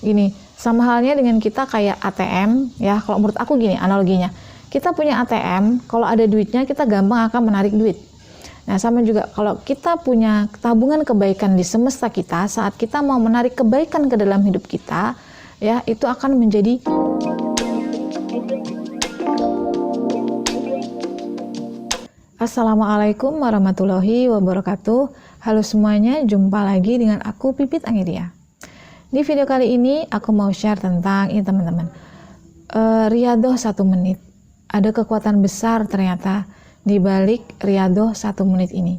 Gini, sama halnya dengan kita kayak ATM ya. Kalau menurut aku gini analoginya. Kita punya ATM, kalau ada duitnya kita gampang akan menarik duit. Nah, sama juga kalau kita punya tabungan kebaikan di semesta kita, saat kita mau menarik kebaikan ke dalam hidup kita, ya, itu akan menjadi Assalamualaikum warahmatullahi wabarakatuh. Halo semuanya, jumpa lagi dengan aku Pipit Angedia. Di video kali ini aku mau share tentang ini teman-teman, Riyadhah 1 menit. Ada kekuatan besar ternyata di balik Riyadhah 1 menit ini.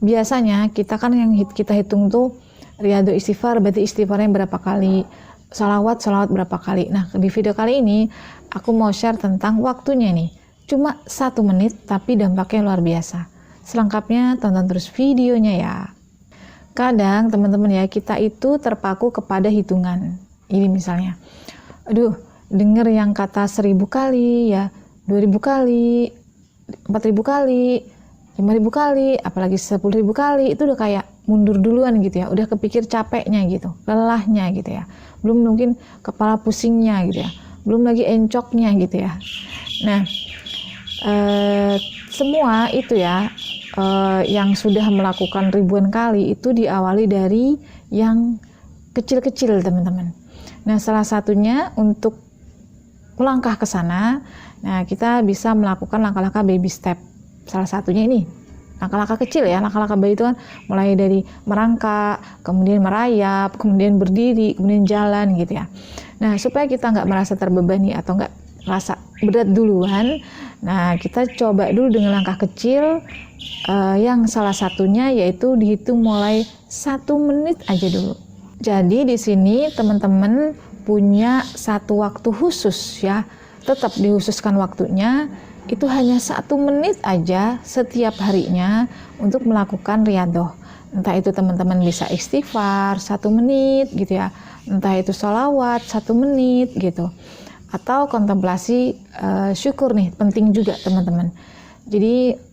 Biasanya kita kan yang kita hitung tuh Riyadhah istighfar, berarti istighfarnya berapa kali, salawat berapa kali. Nah, di video kali ini aku mau share tentang waktunya nih. Cuma 1 menit tapi dampaknya luar biasa. Selengkapnya tonton terus videonya ya. Kadang teman-teman ya, kita itu terpaku kepada hitungan. Ini misalnya, aduh, denger yang kata 1000 kali ya, 2000 kali, 4000 kali, 5000 kali, apalagi 10.000 kali, itu udah kayak mundur duluan gitu ya, udah kepikir capeknya gitu, lelahnya gitu ya, belum mungkin kepala pusingnya gitu ya, belum lagi encoknya gitu ya. Nah, semua itu ya, yang sudah melakukan ribuan kali itu diawali dari yang kecil-kecil teman-teman. Nah, salah satunya untuk melangkah ke sana, nah kita bisa melakukan langkah-langkah baby step. Salah satunya ini, langkah-langkah kecil ya, langkah-langkah bayi itu kan mulai dari merangkak, kemudian merayap, kemudian berdiri, kemudian jalan gitu ya. Nah, supaya kita nggak merasa terbebani atau nggak rasa berat duluan, nah kita coba dulu dengan langkah kecil, yang salah satunya yaitu dihitung mulai 1 menit aja dulu. Jadi di sini teman-teman punya satu waktu khusus ya, tetap dikhususkan waktunya, itu hanya 1 menit aja setiap harinya untuk melakukan riyadhah. Entah itu teman-teman bisa istighfar 1 menit gitu ya, entah itu sholawat 1 menit gitu, atau kontemplasi syukur nih, penting juga teman-teman. Jadi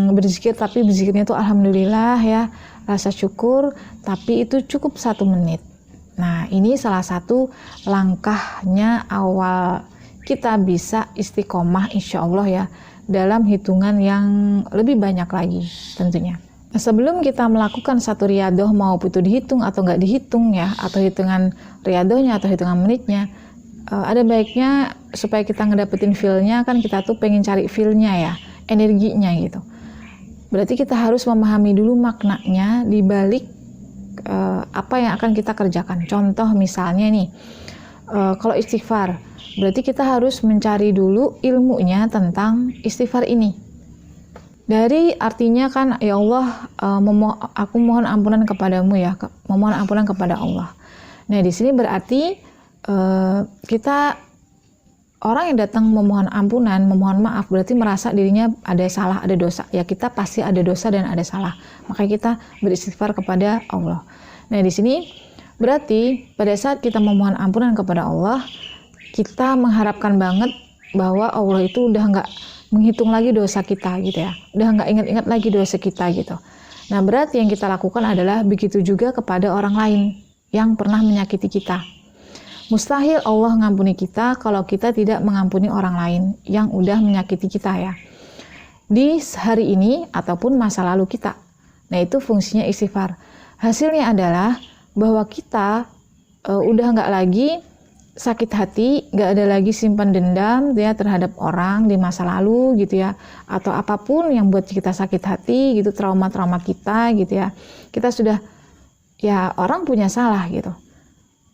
berzikir, tapi berzikirnya itu alhamdulillah ya, rasa syukur, tapi itu cukup 1 menit. Nah, ini salah satu langkahnya awal kita bisa istiqomah insya Allah ya, dalam hitungan yang lebih banyak lagi tentunya. Nah, sebelum kita melakukan satu riyadhah, mau itu dihitung atau nggak dihitung ya, atau hitungan riyadhahnya atau hitungan menitnya, ada baiknya supaya kita ngedapetin feel-nya, kan kita tuh pengen cari feel-nya ya, energinya gitu. Berarti kita harus memahami dulu maknanya di balik apa yang akan kita kerjakan. Contoh misalnya nih, kalau istighfar, berarti kita harus mencari dulu ilmunya tentang istighfar ini. Dari artinya kan, ya Allah, aku mohon ampunan kepadamu ya, memohon ampunan kepada Allah. Nah, di sini berarti kita, orang yang datang memohon ampunan, memohon maaf, berarti merasa dirinya ada salah, ada dosa. Ya, kita pasti ada dosa dan ada salah. Makanya kita beristighfar kepada Allah. Nah, di sini berarti pada saat kita memohon ampunan kepada Allah, kita mengharapkan banget bahwa Allah itu udah nggak menghitung lagi dosa kita gitu ya, udah nggak ingat-ingat lagi dosa kita gitu. Nah, berarti yang kita lakukan adalah begitu juga kepada orang lain yang pernah menyakiti kita. Mustahil Allah mengampuni kita kalau kita tidak mengampuni orang lain yang udah menyakiti kita ya, di hari ini ataupun masa lalu kita. Nah, itu fungsinya istighfar. Hasilnya adalah bahwa kita udah nggak lagi sakit hati, nggak ada lagi simpan dendam ya terhadap orang di masa lalu gitu ya, atau apapun yang buat kita sakit hati gitu, trauma-trauma kita gitu ya. Kita sudah, ya orang punya salah gitu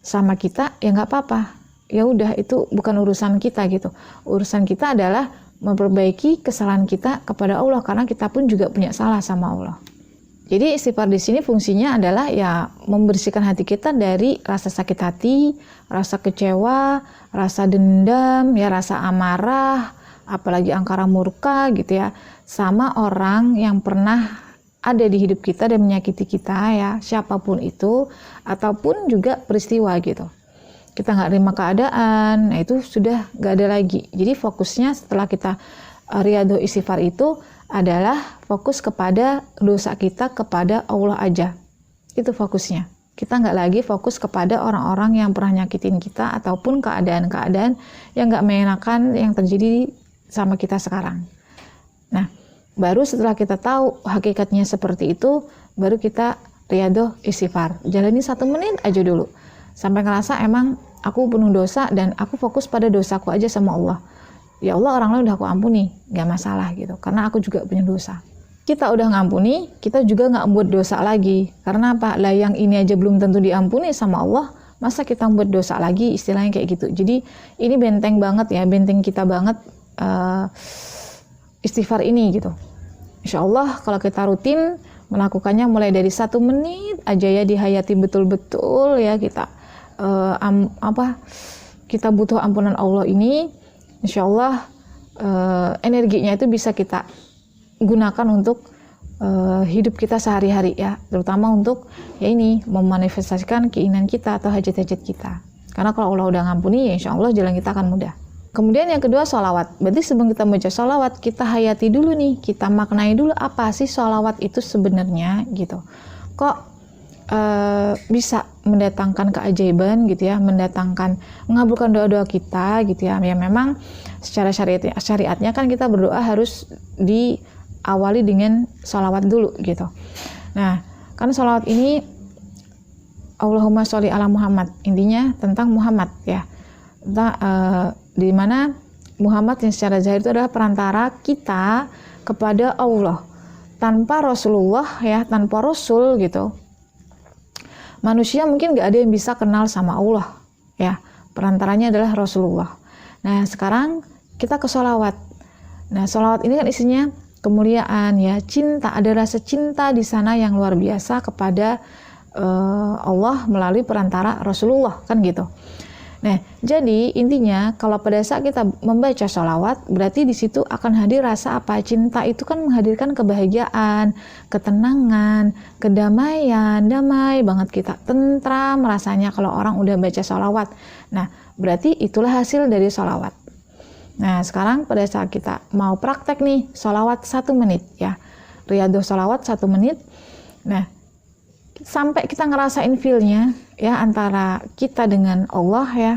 sama kita, ya nggak apa-apa, ya udah, itu bukan urusan kita gitu. Urusan kita adalah memperbaiki kesalahan kita kepada Allah, karena kita pun juga punya salah sama Allah. Jadi istighfar di sini fungsinya adalah ya membersihkan hati kita dari rasa sakit hati, rasa kecewa, rasa dendam, ya rasa amarah, apalagi angkara murka gitu ya, sama orang yang pernah ada di hidup kita dan menyakiti kita ya, siapapun itu, ataupun juga peristiwa gitu. Kita nggak terima keadaan, nah itu sudah nggak ada lagi. Jadi fokusnya setelah kita riyadhah istighfar itu adalah fokus kepada dosa kita kepada Allah aja. Itu fokusnya. Kita nggak lagi fokus kepada orang-orang yang pernah nyakitin kita ataupun keadaan-keadaan yang nggak mengenakan yang terjadi sama kita sekarang. Nah, baru setelah kita tahu hakikatnya seperti itu, baru kita riyadhah istighfar. Jalani 1 menit aja dulu. Sampai ngerasa emang aku penuh dosa dan aku fokus pada dosaku aja sama Allah. Ya Allah, orang lain udah aku ampuni, nggak masalah gitu. Karena aku juga punya dosa. Kita udah ngampuni, kita juga nggak buat dosa lagi. Karena apa? Lah yang ini aja belum tentu diampuni sama Allah, masa kita buat dosa lagi, istilahnya kayak gitu. Jadi ini benteng banget ya, benteng kita banget istighfar ini gitu. Insya Allah kalau kita rutin melakukannya mulai dari 1 menit aja ya, dihayati betul-betul ya kita kita butuh ampunan Allah ini. Insya Allah energinya itu bisa kita gunakan untuk hidup kita sehari-hari ya, terutama untuk ya ini memanifestasikan keinginan kita atau hajat-hajat kita. Karena kalau Allah udah ngampuni, ya insya Allah jalan kita akan mudah. Kemudian yang kedua, sholawat. Berarti sebelum kita baca sholawat, kita hayati dulu nih, kita maknai dulu apa sih sholawat itu sebenarnya gitu. Kok bisa mendatangkan keajaiban gitu ya, mengabulkan doa-doa kita gitu ya. Ya memang secara syariatnya kan kita berdoa harus diawali dengan sholawat dulu gitu. Nah, kan sholawat ini Allahumma sholli ala Muhammad, intinya tentang Muhammad ya. Di mana Muhammad yang secara zahir itu adalah perantara kita kepada Allah. Tanpa Rasulullah ya, tanpa Rasul gitu, manusia mungkin gak ada yang bisa kenal sama Allah ya. Perantaranya adalah Rasulullah. Nah sekarang kita ke sholawat. Nah sholawat ini kan isinya kemuliaan ya, cinta, ada rasa cinta di sana yang luar biasa kepada Allah melalui perantara Rasulullah kan gitu. Nah, jadi intinya kalau pada saat kita membaca sholawat, berarti di situ akan hadir rasa apa? Cinta itu kan menghadirkan kebahagiaan, ketenangan, kedamaian, damai banget kita, tentram rasanya kalau orang udah baca sholawat. Nah, berarti itulah hasil dari sholawat. Nah, sekarang pada saat kita mau praktek nih, sholawat 1 menit ya, riyadhah sholawat 1 menit. Nah, sampai kita ngerasain feel-nya ya antara kita dengan Allah ya,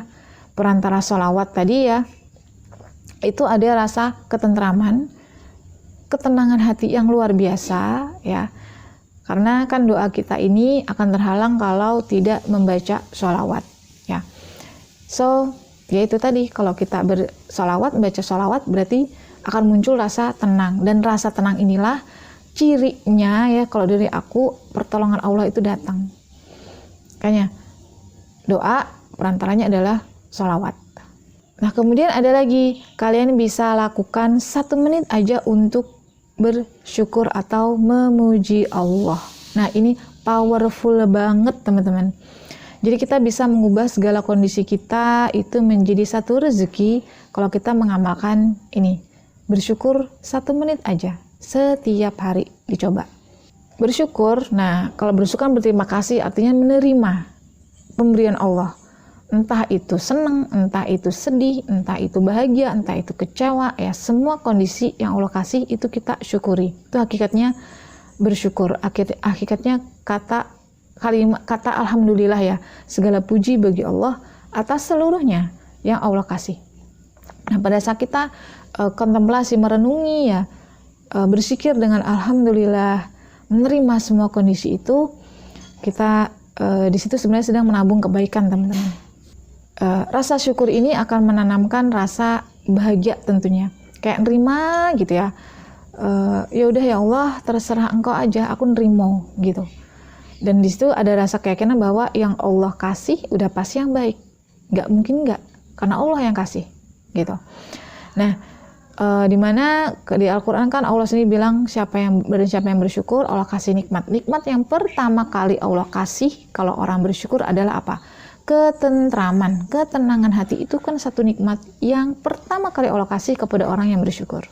perantara sholawat tadi ya, itu ada rasa ketentraman, ketenangan hati yang luar biasa ya, karena kan doa kita ini akan terhalang kalau tidak membaca sholawat ya. So ya itu tadi, kalau kita bersolawat, membaca sholawat berarti akan muncul rasa tenang, dan rasa tenang inilah cirinya ya, kalau dari aku pertolongan Allah itu datang. Makanya doa perantaranya adalah sholawat. Nah kemudian ada lagi, kalian bisa lakukan 1 menit aja untuk bersyukur atau memuji Allah. Nah ini powerful banget teman-teman. Jadi kita bisa mengubah segala kondisi kita itu menjadi satu rezeki kalau kita mengamalkan ini. Bersyukur 1 menit aja setiap hari, dicoba. Bersyukur, nah kalau bersyukur berterima kasih artinya menerima pemberian Allah. Entah itu senang, entah itu sedih, entah itu bahagia, entah itu kecewa, ya semua kondisi yang Allah kasih itu kita syukuri. Itu hakikatnya bersyukur. Hakikatnya kata alhamdulillah ya, segala puji bagi Allah atas seluruhnya yang Allah kasih. Nah pada saat kita kontemplasi, merenungi ya, bersikir dengan alhamdulillah, menerima semua kondisi itu, kita di situ sebenarnya sedang menabung kebaikan teman-teman. Rasa syukur ini akan menanamkan rasa bahagia tentunya, kayak nerima gitu ya. Ya udah ya Allah, terserah Engkau aja, aku nerimo gitu. Dan di situ ada rasa keyakinan bahwa yang Allah kasih udah pasti yang baik, nggak mungkin nggak, karena Allah yang kasih gitu. Nah dimana di Al-Quran kan Allah sendiri bilang siapa yang bersyukur Allah kasih nikmat. Nikmat yang pertama kali Allah kasih kalau orang bersyukur adalah apa? Ketentraman, ketenangan hati. Itu kan satu nikmat yang pertama kali Allah kasih kepada orang yang bersyukur.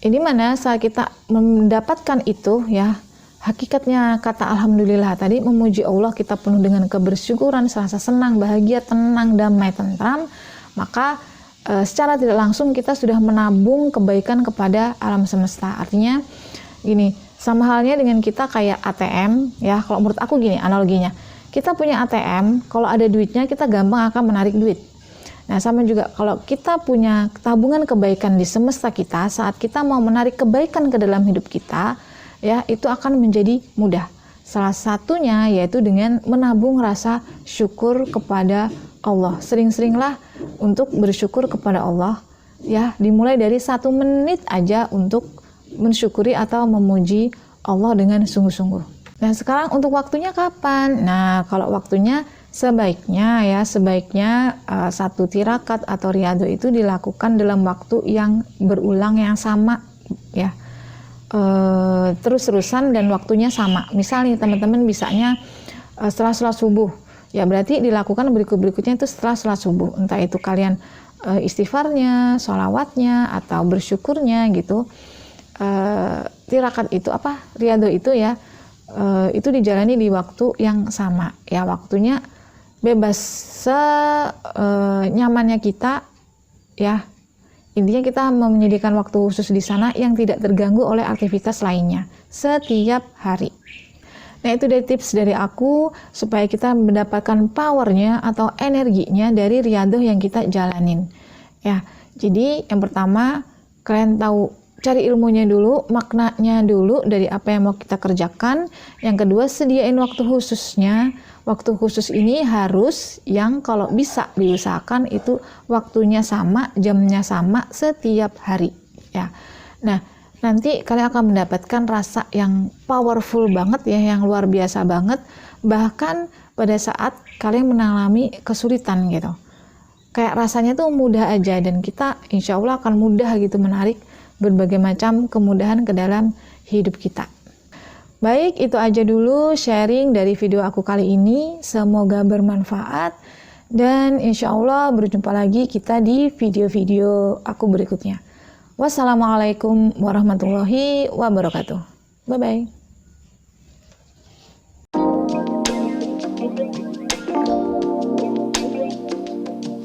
Ini mana saat kita mendapatkan itu ya, hakikatnya kata alhamdulillah tadi, memuji Allah, kita penuh dengan kebersyukuran, rasa senang, bahagia, tenang, damai, tentram, maka secara tidak langsung kita sudah menabung kebaikan kepada alam semesta. Artinya gini, sama halnya dengan kita kayak ATM ya, kalau menurut aku gini analoginya, kita punya ATM, kalau ada duitnya kita gampang akan menarik duit. Nah, sama juga kalau kita punya tabungan kebaikan di semesta kita, saat kita mau menarik kebaikan ke dalam hidup kita, ya, itu akan menjadi mudah. Salah satunya yaitu dengan menabung rasa syukur kepada Allah. Sering-seringlah untuk bersyukur kepada Allah, ya, dimulai dari 1 menit aja untuk mensyukuri atau memuji Allah dengan sungguh-sungguh. Nah, sekarang untuk waktunya kapan? Nah, kalau waktunya sebaiknya 1 tirakat atau riyadhah itu dilakukan dalam waktu yang berulang yang sama, ya, terus-terusan dan waktunya sama. Misalnya teman-teman bisanya setelah sholat subuh, ya berarti dilakukan berikut-berikutnya itu setelah sholat subuh. Entah itu kalian istighfarnya, sholawatnya, atau bersyukurnya gitu. Tirakat itu riyadhah itu ya, itu dijalani di waktu yang sama, ya, waktunya bebas senyamannya kita, ya. Intinya kita menyediakan waktu khusus di sana yang tidak terganggu oleh aktivitas lainnya setiap hari. Nah, itu dari tips dari aku supaya kita mendapatkan powernya atau energinya dari riyadhah yang kita jalanin, ya. Jadi yang pertama, kalian tahu, cari ilmunya dulu, maknanya dulu dari apa yang mau kita kerjakan. Yang kedua, sediain waktu khususnya. Waktu khusus ini harus yang kalau bisa diusahakan itu waktunya sama, jamnya sama setiap hari, ya. Nah, nanti kalian akan mendapatkan rasa yang powerful banget, ya, yang luar biasa banget. Bahkan pada saat kalian mengalami kesulitan gitu, kayak rasanya tuh mudah aja, dan kita insya Allah akan mudah gitu menarik berbagai macam kemudahan ke dalam hidup kita. Baik, itu aja dulu sharing dari video aku kali ini. Semoga bermanfaat dan insya Allah berjumpa lagi kita di video-video aku berikutnya. Wassalamualaikum warahmatullahi wabarakatuh. Bye-bye.